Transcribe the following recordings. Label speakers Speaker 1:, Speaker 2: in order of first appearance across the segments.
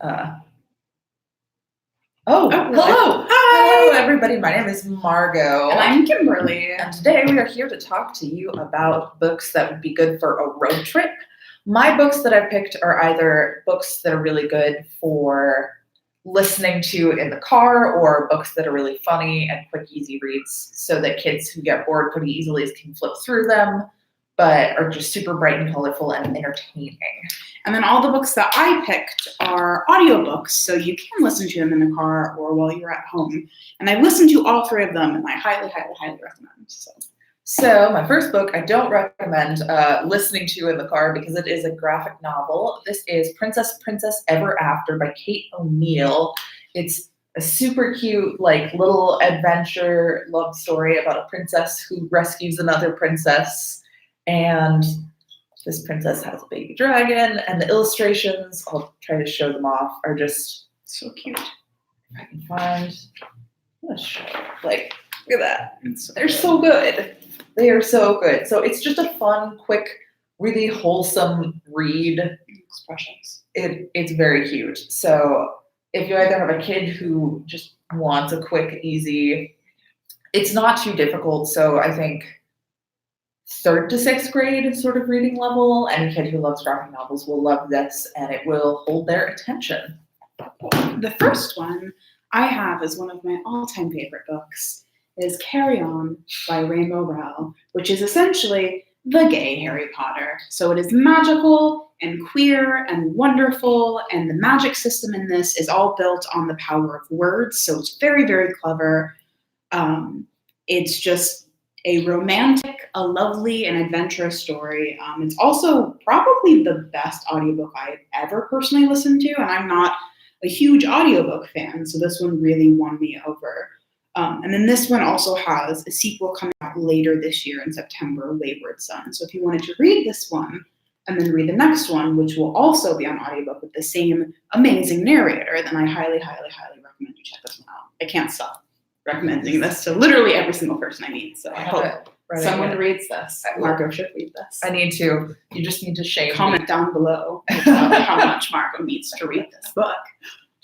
Speaker 1: Hello!
Speaker 2: Hi!
Speaker 1: Hello, everybody. My name is Margot.
Speaker 2: And I'm Kimberly.
Speaker 1: And today we are here to talk to you about books that would be good for a road trip. My books that I picked are either books that are really good for listening to in the car or books that are really funny and quick, easy reads so that kids who get bored pretty easily can flip through them, but are just super bright and colorful and entertaining.
Speaker 2: And then all the books that I picked are audiobooks, so you can listen to them in the car or while you're at home. And I've listened to all three of them, and I highly, highly, highly recommend.
Speaker 1: So my first book I don't recommend listening to in the car because it is a graphic novel. This is Princess Ever After by Kate O'Neill. It's a super cute, little adventure love story about a princess who rescues another princess, and this princess has a baby dragon, and the illustrations, I'll try to show them off, are just
Speaker 2: so cute.
Speaker 1: If I can find, let's show it. Look at that. They're so good. They are so good. So it's just a fun, quick, really wholesome read.
Speaker 2: Expressions.
Speaker 1: It's very cute. So if you either have a kid who just wants a quick, easy, it's not too difficult. So I think 3rd to 6th grade sort of reading level, any kid who loves graphic novels will love this, and it will hold their attention.
Speaker 2: The first one I have is one of my all-time favorite books. It is Carry On by Rainbow Rowell, which is essentially the gay Harry Potter. So it is magical and queer and wonderful, and the magic system in this is all built on the power of words, so it's very, very clever. It's just a romantic, a lovely, and adventurous story. It's also probably the best audiobook I've ever personally listened to, and I'm not a huge audiobook fan, so this one really won me over. And then this one also has a sequel coming out later this year in September, Wayward Son. So if you wanted to read this one and then read the next one, which will also be on audiobook with the same amazing narrator, then I highly, highly, highly recommend you check this one out. I can't stop recommending this to literally every single person I meet. So I hope someone reads this. Margot should read this.
Speaker 1: I need to. You just need to shame
Speaker 2: Comment
Speaker 1: me.
Speaker 2: down below about how much Margot needs to read this book.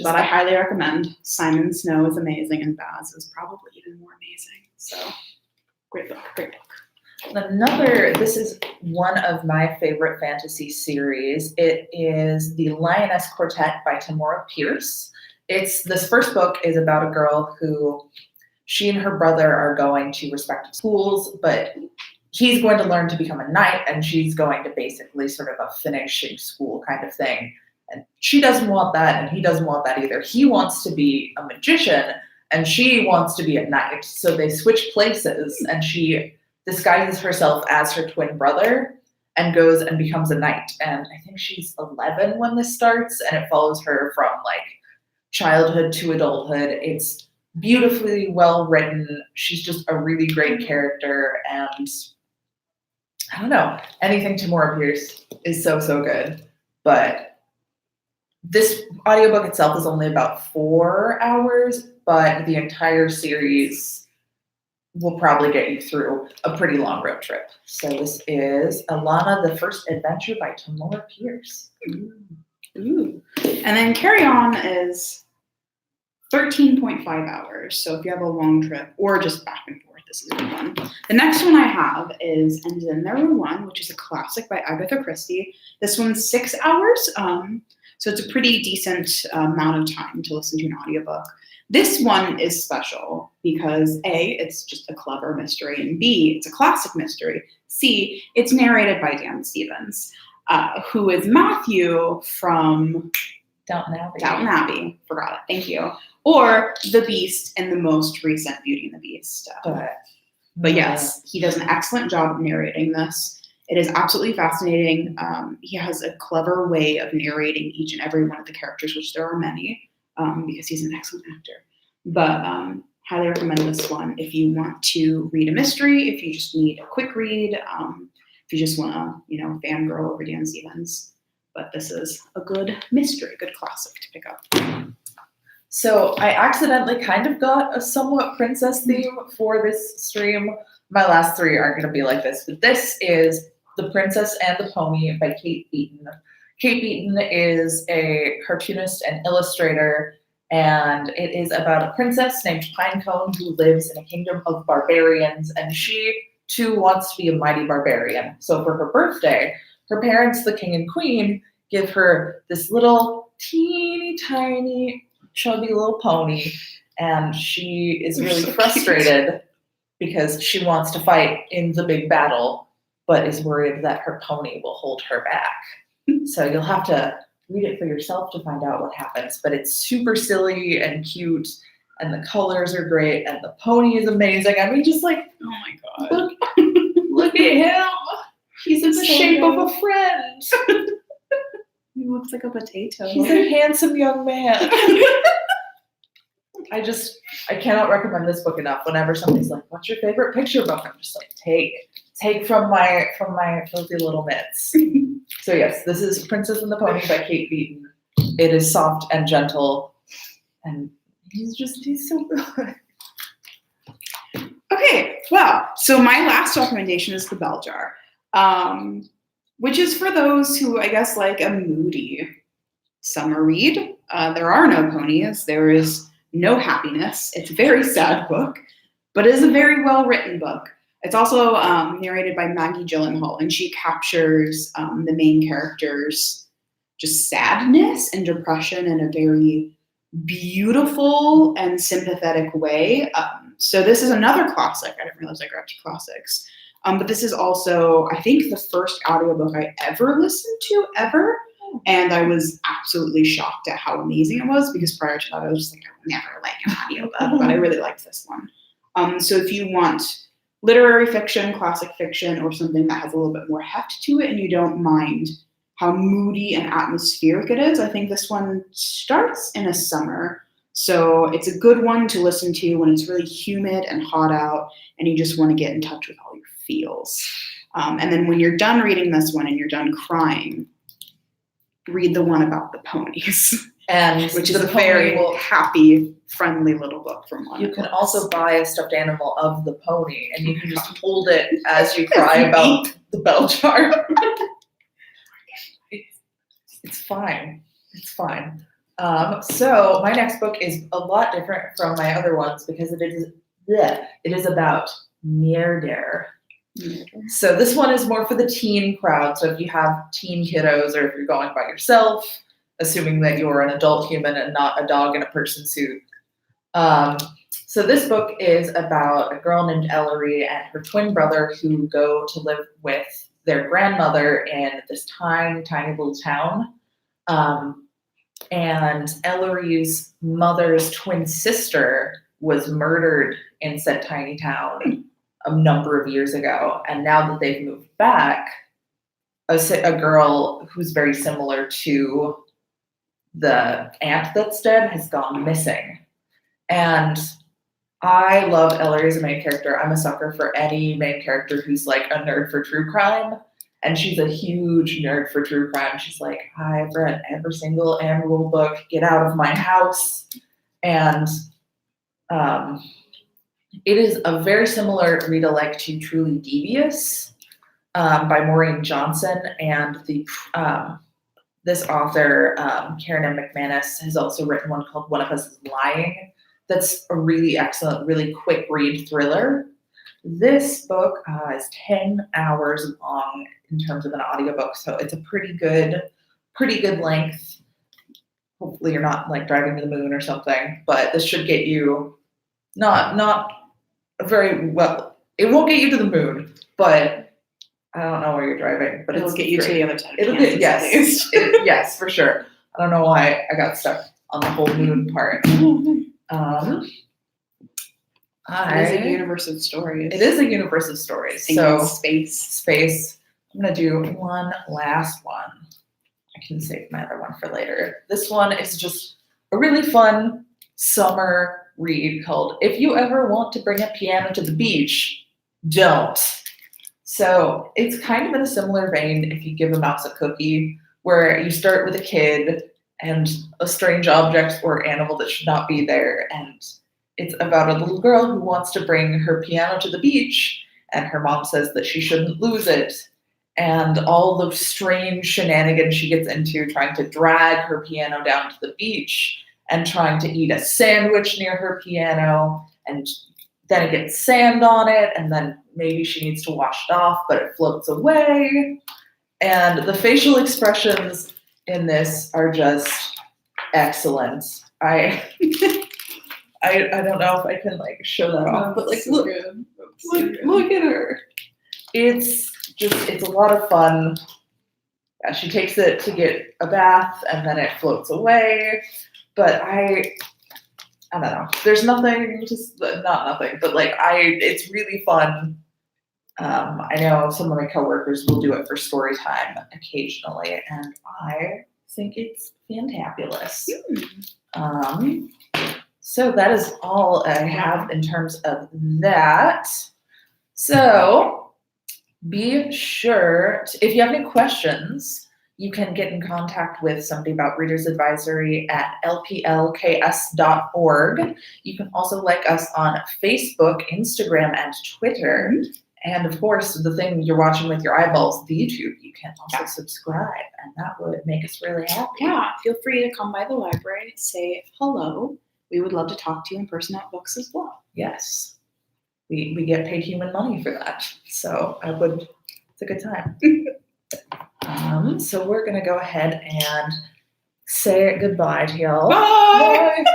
Speaker 2: But I highly recommend. Simon Snow is amazing, and Baz is probably even more amazing. So great book, great book.
Speaker 1: This is one of my favorite fantasy series. It is The Lioness Quartet by Tamora Pierce. This first book is about a girl who, she and her brother are going to respective schools, but he's going to learn to become a knight, and she's going to basically sort of a finishing school kind of thing. And she doesn't want that, and he doesn't want that either. He wants to be a magician, and she wants to be a knight. So they switch places, and she disguises herself as her twin brother and goes and becomes a knight. And I think she's 11 when this starts, and it follows her from childhood to adulthood. It's beautifully well written. She's just a really great character, and I don't know, anything Tamora Pierce is so, so good. But this audiobook itself is only about 4 hours, but the entire series will probably get you through a pretty long road trip. So this is Alana, the First Adventure by Tamora Pierce.
Speaker 2: Ooh. And then Carry On is 13.5 hours. So if you have a long trip or just back and forth, this is a good one. The next one I have is And Then There Were One, which is a classic by Agatha Christie. This one's 6 hours. So it's a pretty decent amount of time to listen to an audiobook. This one is special because A, it's just a clever mystery, and B, it's a classic mystery. C, it's narrated by Dan Stevens, who is Matthew from
Speaker 1: Downton Abbey.
Speaker 2: Downton Abbey, forgot it, thank you. Or The Beast in the most recent Beauty and the Beast. But yes, he does an excellent job of narrating this. It is absolutely fascinating. He has a clever way of narrating each and every one of the characters, which there are many, because he's an excellent actor. But highly recommend this one if you want to read a mystery, if you just need a quick read, if you just want to, fangirl over Dan Stevens. But this is a good mystery, good classic to pick up.
Speaker 1: So I accidentally kind of got a somewhat princess theme for this stream. My last 3 aren't going to be like this, but this is The Princess and the Pony by Kate Beaton. Kate Beaton is a cartoonist and illustrator, and it is about a princess named Pinecone who lives in a kingdom of barbarians, and she too wants to be a mighty barbarian. So for her birthday, her parents, the king and queen, give her this little teeny tiny chubby little pony, and she is really frustrated because she wants to fight in the big battle, but is worried that her pony will hold her back. So you'll have to read it for yourself to find out what happens, but it's super silly and cute, and the colors are great, and the pony is amazing. I mean, just like,
Speaker 2: Oh my god.
Speaker 1: look at him. He's in the
Speaker 2: So
Speaker 1: shape
Speaker 2: good.
Speaker 1: of a friend.
Speaker 2: He looks like a potato.
Speaker 1: He's a handsome young man. I cannot recommend this book enough. Whenever somebody's like, "What's your favorite picture book?" I'm just like, take from my filthy little mitts. So yes, this is Princess and the Pony by Kate Beaton. It is soft and gentle, and he's so good.
Speaker 2: Okay, well, so my last recommendation is The Bell Jar, which is for those who, I guess, like a moody summer read. There are no ponies. There is no happiness. It's a very sad book, but it is a very well-written book. It's also narrated by Maggie Gyllenhaal, and she captures the main character's just sadness and depression in a very beautiful and sympathetic way. So this is another classic. I didn't realize I grabbed two classics. But this is also, I think, the first audiobook I ever listened to, ever. And I was absolutely shocked at how amazing it was, because prior to that, I was just like, I would never like an audiobook, but I really liked this one. So if you want literary fiction, classic fiction, or something that has a little bit more heft to it, and you don't mind how moody and atmospheric it is, I think this one starts in a summer. So it's a good one to listen to when it's really humid and hot out, and you just want to get in touch with all your feels. And then when you're done reading this one and you're done crying, read the one about the ponies,
Speaker 1: And
Speaker 2: which is
Speaker 1: the
Speaker 2: a very
Speaker 1: pony
Speaker 2: happy, friendly little book from one.
Speaker 1: You can also buy a stuffed animal of the pony, and you can just hold it as you cry about the bell jar. It's fine. It's fine. So my next book is a lot different from my other ones because it is about murder. So this one is more for the teen crowd. So if you have teen kiddos, or if you're going by yourself, assuming that you're an adult human and not a dog in a person suit. So this book is about a girl named Ellery and her twin brother who go to live with their grandmother in this tiny, tiny little town. And Ellery's mother's twin sister was murdered in said tiny town a number of years ago. And now that they've moved back, a girl who's very similar to the aunt that's dead has gone missing. And I love Ellery as a main character. I'm a sucker for any main character who's like a nerd for true crime. And she's a huge nerd for true crime. She's like, I've read every single Anne Rule book. Get out of my house. And it is a very similar read-alike to Truly Devious by Maureen Johnson. And this author, Karen M. McManus, has also written one called One of Us is Lying. That's a really excellent, really quick read thriller. This book is 10 hours long in terms of an audiobook, so it's a pretty good length. Hopefully you're not like driving to the moon or something, but this should get you not very well. It won't get you to the moon, but I don't know where you're driving, but
Speaker 2: it'll get you
Speaker 1: great.
Speaker 2: to the other side.
Speaker 1: It'll get, yes, yes, for sure. I don't know why I got stuck on the whole moon part.
Speaker 2: It is a universe of stories.
Speaker 1: It is a universe of stories.
Speaker 2: So
Speaker 1: space. I'm gonna do one last one. I can save my other one for later. This one is just a really fun summer read called If You Ever Want to Bring a Piano to the Beach, Don't. So it's kind of in a similar vein if you give a mouse a cookie, where you start with a kid and a strange object or animal that should not be there, and it's about a little girl who wants to bring her piano to the beach, and her mom says that she shouldn't lose it. and all the strange shenanigans she gets into trying to drag her piano down to the beach and trying to eat a sandwich near her piano, and then it gets sand on it, and then maybe she needs to wash it off, but it floats away. And the facial expressions in this are just excellent. I don't know if I can like show that off, but like
Speaker 2: so
Speaker 1: look at her. It's a lot of fun. Yeah, she takes it to get a bath and then it floats away. But I don't know. There's nothing, just not nothing, but like it's really fun. I know some of my coworkers will do it for story time occasionally, and I think it's fantabulous. So that is all I have in terms of that. So be sure if you have any questions, you can get in contact with somebody about Reader's Advisory at lplks.org. You can also like us on Facebook, Instagram, and Twitter. And of course, the thing you're watching with your eyeballs, the YouTube, you can also subscribe, and that would make us really happy.
Speaker 2: Yeah, feel free to come by the library, say hello. We would love to talk to you in person at books as well.
Speaker 1: Yes. We get paid human money for that. So it's a good time. So we're going to go ahead and say goodbye to y'all.
Speaker 2: Bye!
Speaker 1: Bye.